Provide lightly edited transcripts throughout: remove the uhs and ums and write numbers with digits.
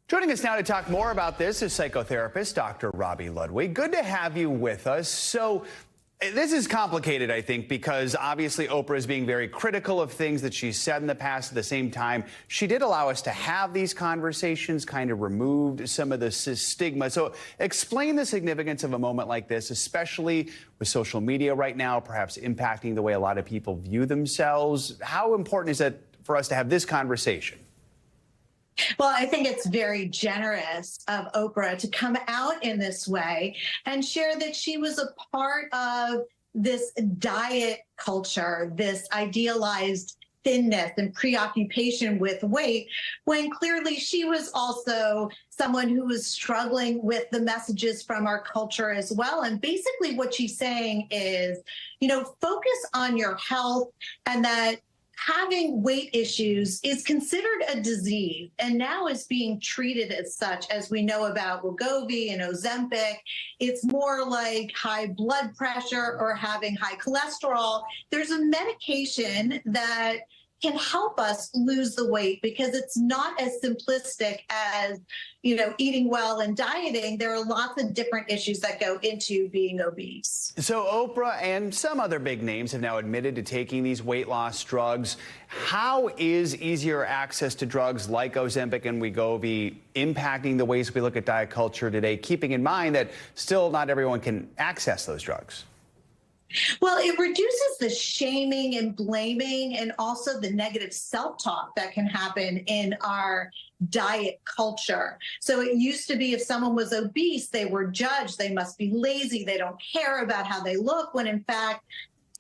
Joining us now to talk more about this is psychotherapist Dr. Robbie Ludwig. Good to have you with us. So this is complicated, I think, because obviously Oprah is being very critical of things that she's said in the past. At the same time, she did allow us to have these conversations, kind of removed some of the stigma. So explain the significance of a moment like this, especially with social media right now, perhaps impacting the way a lot of people view themselves. How important is it for us to have this conversation? Well, I think it's very generous of Oprah to come out in this way and share that she was a part of this diet culture, this idealized thinness and preoccupation with weight, when clearly she was also someone who was struggling with the messages from our culture as well. And basically what she's saying is, focus on your health, and that having weight issues is considered a disease and now is being treated as such, as we know about Wegovy and Ozempic. It's more like high blood pressure or having high cholesterol. There's a medication that can help us lose the weight because it's not as simplistic as, eating well and dieting. There are lots of different issues that go into being obese. So Oprah and some other big names have now admitted to taking these weight loss drugs. How is easier access to drugs like Ozempic and Wegovy impacting the ways we look at diet culture today, keeping in mind that still not everyone can access those drugs? Well, it reduces the shaming and blaming and also the negative self-talk that can happen in our diet culture. So it used to be if someone was obese, they were judged, they must be lazy, they don't care about how they look, when in fact,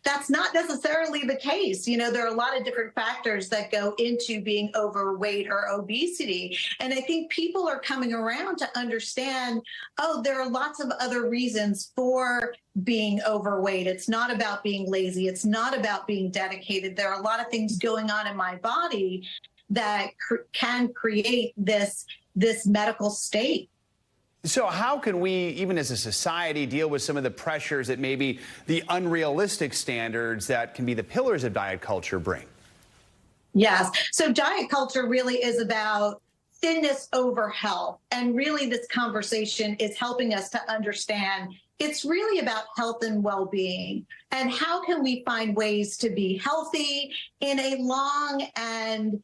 that's not necessarily the case. There are a lot of different factors that go into being overweight or obesity. And I think people are coming around to understand, there are lots of other reasons for being overweight. It's not about being lazy. It's not about being dedicated. There are a lot of things going on in my body that can create this medical state. So how can we, even as a society, deal with some of the pressures that maybe the unrealistic standards that can be the pillars of diet culture bring? Yes. So diet culture really is about thinness over health. And really this conversation is helping us to understand it's really about health and well-being. And how can we find ways to be healthy in a long and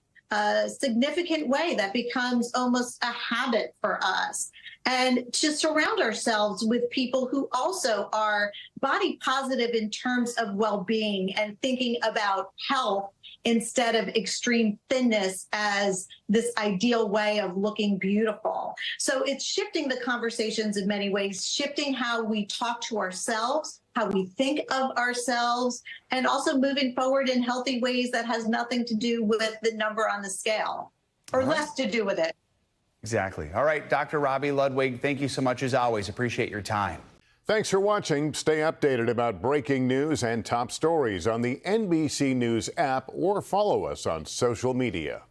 significant way that becomes almost a habit for us, and to surround ourselves with people who also are body positive in terms of well-being and thinking about health instead of extreme thinness as this ideal way of looking beautiful. So it's shifting the conversations in many ways, shifting how we talk to ourselves, how we think of ourselves, and also moving forward in healthy ways that has nothing to do with the number on the scale, or less to do with it. Exactly. All right, Dr. Robbie Ludwig, thank you so much as always. Appreciate your time. Thanks for watching. Stay updated about breaking news and top stories on the NBC News app or follow us on social media.